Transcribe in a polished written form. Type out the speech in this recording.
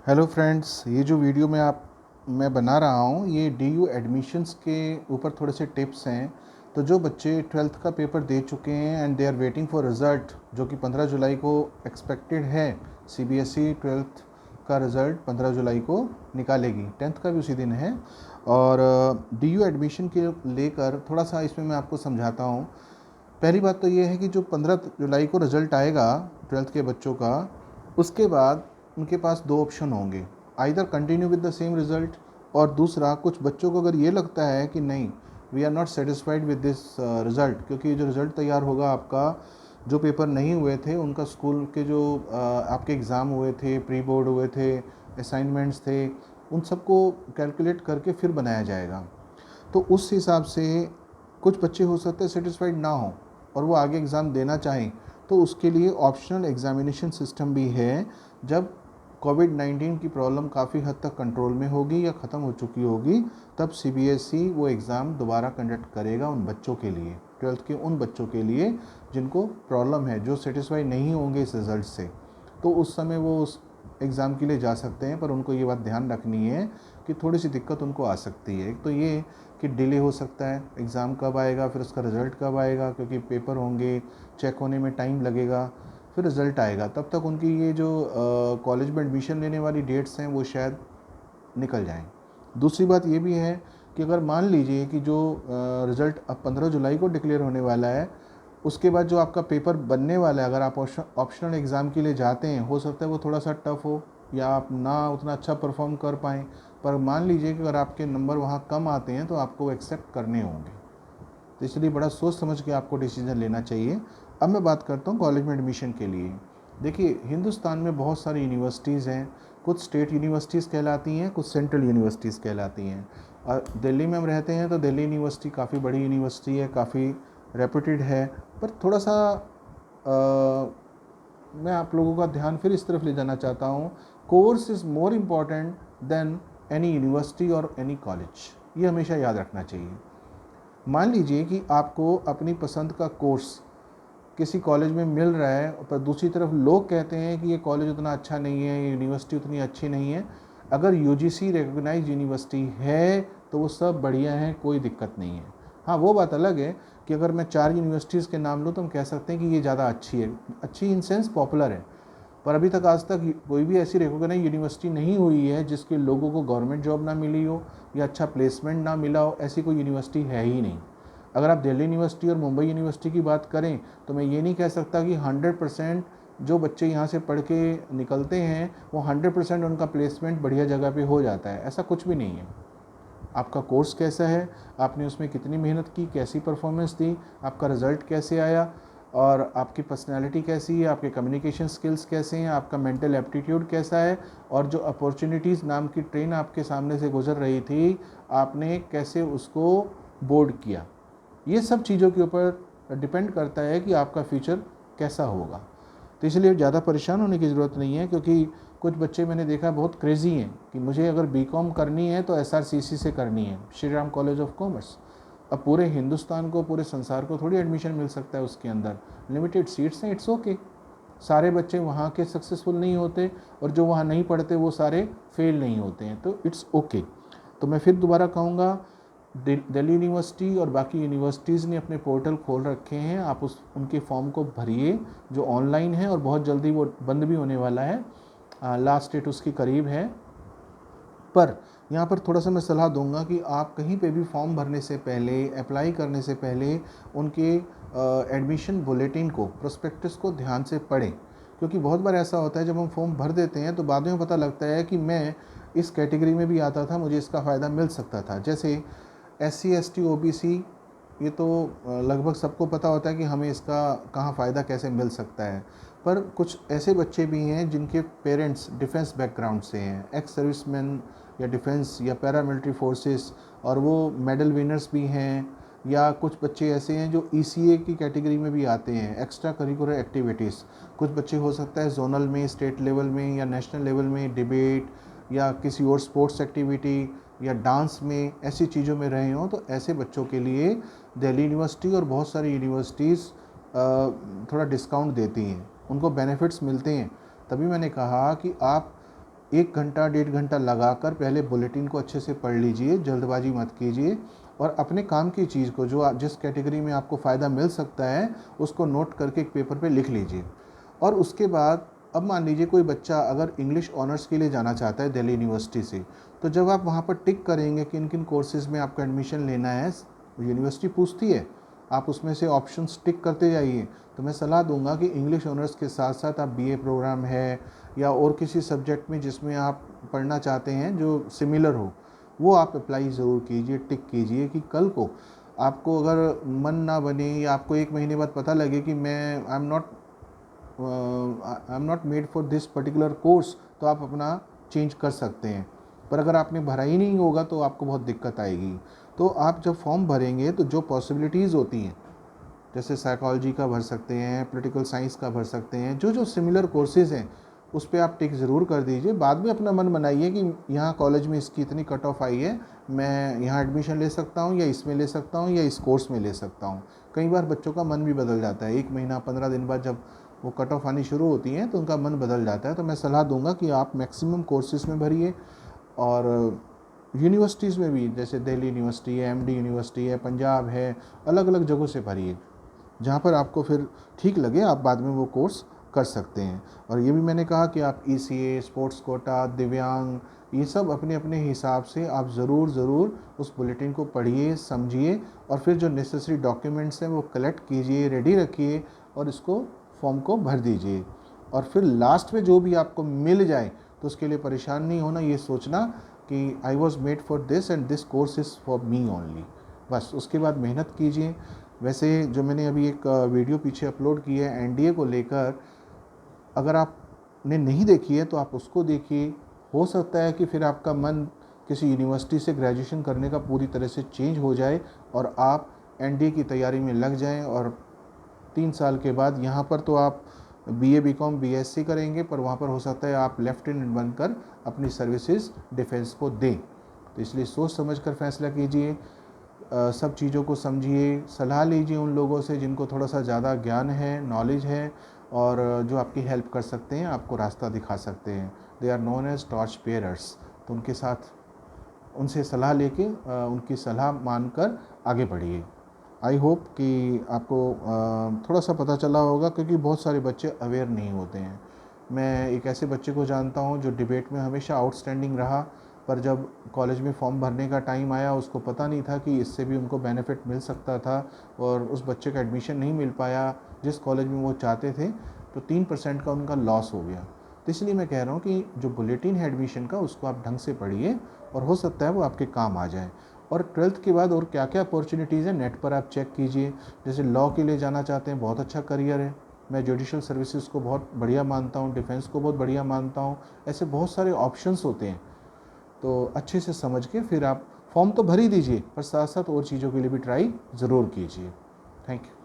Hello friends, ये जो video मैं बना रहा हूँ ये डीयू एडमिशन्स के ऊपर थोड़े से टिप्स हैं। तो जो बच्चे 12th का पेपर दे चुके हैं and they are waiting for result, जो कि 15 जुलाई को एक्सपेक्टेड है। सीबीएसई 12th का रिज़ल्ट 15 जुलाई को निकालेगी, 10th का भी उसी दिन है। और डीयू एडमिशन के लेकर थोड़ा सा इसमें मैं आपको समझाता हूँ। पहली बात तो ये है कि जो 15 जुलाई को रिज़ल्ट आएगा 12th के बच्चों का, उसके बाद उनके पास दो ऑप्शन होंगे, either continue with the same result, और दूसरा कुछ बच्चों को अगर ये लगता है कि नहीं, we are not satisfied with this result, क्योंकि जो रिज़ल्ट तैयार होगा आपका, जो पेपर नहीं हुए थे उनका स्कूल के जो आपके एग्ज़ाम हुए थे, प्री बोर्ड हुए थे, असाइनमेंट्स थे, उन सबको कैलकुलेट करके फिर बनाया जाएगा। तो उस हिसाब से कुछ बच्चे हो सकते हैं सेटिस्फाइड ना हों और वो आगे एग्ज़ाम देना चाहें, तो उसके लिए ऑप्शनल एग्ज़ामिनेशन सिस्टम भी है। जब कोविड-19 की प्रॉब्लम काफ़ी हद तक कंट्रोल में होगी या ख़त्म हो चुकी होगी, तब सीबीएसई वो एग्ज़ाम दोबारा कंडक्ट करेगा उन बच्चों के लिए, 12th के उन बच्चों के लिए जिनको प्रॉब्लम है, जो सेटिस्फाई नहीं होंगे इस रिज़ल्ट से। तो उस समय वो उस एग्ज़ाम के लिए जा सकते हैं, पर उनको ये बात ध्यान रखनी है कि थोड़ी सी दिक्कत उनको आ सकती है। एक तो ये कि डिले हो सकता है, एग्ज़ाम कब आएगा, फिर उसका रिज़ल्ट कब आएगा, क्योंकि पेपर होंगे, चेक होने में टाइम लगेगा, फिर रिज़ल्ट आएगा, तब तक उनकी ये जो कॉलेज में एडमिशन लेने वाली डेट्स हैं वो शायद निकल जाएं। दूसरी बात ये भी है कि अगर मान लीजिए कि जो रिज़ल्ट अब 15 जुलाई को डिक्लेयर होने वाला है, उसके बाद जो आपका पेपर बनने वाला है, अगर आप ऑप्शनल एग्ज़ाम के लिए जाते हैं, हो सकता है वो थोड़ा सा टफ हो या आप ना उतना अच्छा परफॉर्म कर पाएँ। पर मान लीजिए कि अगर आपके नंबर वहाँ कम आते हैं तो आपको वो एक्सेप्ट करने होंगे। तो इसलिए बड़ा सोच समझ के आपको डिसीजन लेना चाहिए। अब मैं बात करता हूँ कॉलेज में एडमिशन के लिए। देखिए, हिंदुस्तान में बहुत सारी यूनिवर्सिटीज़ हैं। कुछ स्टेट यूनिवर्सिटीज़ कहलाती हैं, कुछ सेंट्रल यूनिवर्सिटीज़ कहलाती हैं। और दिल्ली में हम रहते हैं तो दिल्ली यूनिवर्सिटी काफ़ी बड़ी यूनिवर्सिटी है, काफ़ी रेप्यूटेड है। पर थोड़ा सा मैं आप लोगों का ध्यान फिर इस तरफ ले जाना चाहता हूँ, course is more important than any university और एनी कॉलेज। ये हमेशा याद रखना चाहिए। मान लीजिए कि आपको अपनी पसंद का कोर्स किसी कॉलेज में मिल रहा है, पर दूसरी तरफ लोग कहते हैं कि ये कॉलेज उतना अच्छा नहीं है, ये यूनिवर्सिटी उतनी अच्छी नहीं है। अगर यूजीसी रिकॉग्नाइज्ड यूनिवर्सिटी है तो वो सब बढ़िया है, कोई दिक्कत नहीं है। हाँ, वो बात अलग है कि अगर मैं 4 यूनिवर्सिटीज़ के नाम लूँ तो हम कह सकते हैं कि ये ज़्यादा अच्छी है, अच्छी इन सेंस पॉपुलर है। पर अभी तक आज तक कोई भी ऐसी रिकॉग्नाइज्ड यूनिवर्सिटी नहीं हुई है जिसके लोगों को गवर्नमेंट जॉब ना मिली हो या अच्छा प्लेसमेंट ना मिला हो। ऐसी कोई यूनिवर्सिटी है ही नहीं। अगर आप दिल्ली यूनिवर्सिटी और मुंबई यूनिवर्सिटी की बात करें तो मैं ये नहीं कह सकता कि 100% जो बच्चे यहाँ से पढ़ के निकलते हैं वो 100% उनका प्लेसमेंट बढ़िया जगह पे हो जाता है। ऐसा कुछ भी नहीं है। आपका कोर्स कैसा है, आपने उसमें कितनी मेहनत की, कैसी परफॉर्मेंस दी, आपका रिज़ल्ट कैसे आया, और आपकी पर्सनैलिटी कैसी है, आपके कम्युनिकेशन स्किल्स कैसे हैं, आपका मेंटल एप्टीट्यूड कैसा है, और जो अपॉर्चुनिटीज़ नाम की ट्रेन आपके सामने से गुजर रही थी, आपने कैसे उसको बोर्ड किया। ये सब चीज़ों के ऊपर डिपेंड करता है कि आपका फ्यूचर कैसा होगा। तो इसलिए ज़्यादा परेशान होने की ज़रूरत नहीं है, क्योंकि कुछ बच्चे मैंने देखा बहुत क्रेज़ी हैं कि मुझे अगर बीकॉम करनी है तो एसआरसीसी से करनी है, Shri Ram college of commerce. अब पूरे हिंदुस्तान को, पूरे संसार को थोड़ी एडमिशन मिल सकता है उसके अंदर, लिमिटेड सीट्स हैं, इट्स ओके। सारे बच्चे वहाँ के सक्सेसफुल नहीं होते और जो वहाँ नहीं पढ़ते वो सारे फेल नहीं होते हैं, तो इट्स ओके। तो मैं फिर दोबारा कहूँगा, दिल्ली यूनिवर्सिटी और बाकी यूनिवर्सिटीज़ ने अपने पोर्टल खोल रखे हैं, आप उनके फॉर्म को भरिए जो ऑनलाइन है, और बहुत जल्दी वो बंद भी होने वाला है, लास्ट डेट उसकी करीब है। पर यहाँ पर थोड़ा सा मैं सलाह दूंगा कि आप कहीं पे भी फॉर्म भरने से पहले, अप्लाई करने से पहले उनके एडमिशन बुलेटिन को, प्रोस्पेक्टस को ध्यान से पढ़ें। क्योंकि बहुत बार ऐसा होता है जब हम फॉर्म भर देते हैं तो बाद में पता लगता है कि मैं इस कैटेगरी में भी आता था, मुझे इसका फ़ायदा मिल सकता था। जैसे SC ST OBC, ये तो लगभग सबको पता होता है कि हमें इसका कहाँ फ़ायदा कैसे मिल सकता है। पर कुछ ऐसे बच्चे भी हैं जिनके पेरेंट्स डिफेंस बैकग्राउंड से हैं, एक्स सर्विसमैन या डिफेंस या पैरामिलिट्री फोर्सेस, और वो मेडल विनर्स भी हैं। या कुछ बच्चे ऐसे हैं जो ECA की कैटेगरी में भी आते हैं, एक्स्ट्रा करिकुलर एक्टिविटीज़। कुछ बच्चे हो सकता है जोनल में, स्टेट लेवल में या नेशनल लेवल में डिबेट या किसी और स्पोर्ट्स एक्टिविटी या डांस में, ऐसी चीज़ों में रहे हों। तो ऐसे बच्चों के लिए दिल्ली यूनिवर्सिटी और बहुत सारी यूनिवर्सिटीज़ थोड़ा डिस्काउंट देती हैं, उनको बेनिफिट्स मिलते हैं। तभी मैंने कहा कि आप 1 घंटा 1.5 घंटा लगाकर पहले बुलेटिन को अच्छे से पढ़ लीजिए, जल्दबाजी मत कीजिए और अपने काम की चीज़ को जो जिस कैटेगरी में आपको फ़ायदा मिल सकता है उसको नोट करके एक पेपर पे लिख लीजिए। और उसके बाद अब मान लीजिए कोई बच्चा अगर इंग्लिश ऑनर्स के लिए जाना चाहता है दिल्ली यूनिवर्सिटी से, तो जब आप वहाँ पर टिक करेंगे कि किन किन कोर्सेज़ में आपको एडमिशन लेना है, यूनिवर्सिटी पूछती है, आप उसमें से ऑप्शंस टिक करते जाइए। तो मैं सलाह दूंगा कि इंग्लिश ऑनर्स के साथ साथ आप बीए प्रोग्राम है या और किसी सब्जेक्ट में जिसमें आप पढ़ना चाहते हैं जो सिमिलर हो, वो आप अप्लाई ज़रूर कीजिए, टिक कीजिए कि कल को आपको अगर मन ना बने या आपको 1 महीने बाद पता लगे कि मैं I am not made for this particular course, तो आप अपना चेंज कर सकते हैं। पर अगर आपने भरा ही नहीं होगा तो आपको बहुत दिक्कत आएगी। तो आप जब फॉर्म भरेंगे तो जो पॉसिबिलिटीज़ होती हैं, जैसे साइकोलॉजी का भर सकते हैं, पॉलिटिकल साइंस का भर सकते हैं, जो जो सिमिलर कोर्सेज़ हैं उस पे आप टिक ज़रूर कर दीजिए। बाद में अपना मन बनाइए कि यहाँ कॉलेज में इसकी इतनी कट ऑफ आई है, मैं यहाँ एडमिशन ले सकता हूँ या इसमें ले सकता हूँ या इस कोर्स में ले सकता हूँ। कई बार बच्चों का मन भी बदल जाता है, 1 महीना 15 दिन बाद जब वो कट ऑफ आनी शुरू होती हैं तो उनका मन बदल जाता है। तो मैं सलाह दूंगा कि आप मैक्सिमम कोर्सेज़ में भरिए और यूनिवर्सिटीज़ में भी, जैसे दिल्ली यूनिवर्सिटी है, एमडी यूनिवर्सिटी है, पंजाब है, अलग अलग जगहों से भरिए, जहाँ पर आपको फिर ठीक लगे आप बाद में वो कोर्स कर सकते हैं। और ये भी मैंने कहा कि आप ईसीए, स्पोर्ट्स कोटा, दिव्यांग, ये सब अपने अपने हिसाब से आप ज़रूर उस बुलेटिन को पढ़िए, समझिए और फिर जो नेसेसरी डॉक्यूमेंट्स हैं वो कलेक्ट कीजिए, रेडी रखिए और इसको फॉर्म को भर दीजिए। और फिर लास्ट में जो भी आपको मिल जाए तो उसके लिए परेशान नहीं होना, ये सोचना कि I was made for this and this course is for me only, बस। उसके बाद मेहनत कीजिए। वैसे जो मैंने अभी एक वीडियो पीछे अपलोड की है एनडीए को लेकर, अगर आपने नहीं देखी है तो आप उसको देखिए। हो सकता है कि फिर आपका मन किसी यूनिवर्सिटी से ग्रेजुएशन करने का पूरी तरह से चेंज हो जाए और आप एनडीए की तैयारी में लग जाएं और 3 साल के बाद यहाँ पर तो आप बीए बीकॉम बीएससी करेंगे, पर वहाँ पर हो सकता है आप लेफ्टिनेंट बनकर अपनी सर्विसेज डिफेंस को दें। तो इसलिए सोच समझ कर फैसला कीजिए, सब चीज़ों को समझिए, सलाह लीजिए उन लोगों से जिनको थोड़ा सा ज़्यादा ज्ञान है, नॉलेज है और जो आपकी हेल्प कर सकते हैं, आपको रास्ता दिखा सकते हैं। They are known as torch bearers. तो उनके साथ उनसे सलाह लेके उनकी सलाह मानकर आगे बढ़िए। आई होप कि आपको थोड़ा सा पता चला होगा, क्योंकि बहुत सारे बच्चे अवेयर नहीं होते हैं। मैं एक ऐसे बच्चे को जानता हूँ जो डिबेट में हमेशा आउटस्टैंडिंग रहा, पर जब कॉलेज में फॉर्म भरने का टाइम आया उसको पता नहीं था कि इससे भी उनको बेनिफिट मिल सकता था और उस बच्चे का एडमिशन नहीं मिल पाया जिस कॉलेज में वो चाहते थे, तो 3% का उनका लॉस हो गया। तो इसलिए मैं कह रहा हूँ कि जो बुलेटिन है एडमिशन का उसको आप ढंग से पढ़िए और हो सकता है वो आपके काम आ जाए। और 12th के बाद और क्या क्या अपॉर्चुनिटीज़ हैं नेट पर आप चेक कीजिए। जैसे लॉ के लिए जाना चाहते हैं, बहुत अच्छा करियर है, मैं जुडिशल सर्विसेज को बहुत बढ़िया मानता हूँ, डिफेंस को बहुत बढ़िया मानता हूँ। ऐसे बहुत सारे ऑप्शंस होते हैं, तो अच्छे से समझ के फिर आप फॉर्म तो भर ही दीजिए, पर साथ साथ और चीज़ों के लिए भी ट्राई ज़रूर कीजिए। Thank you.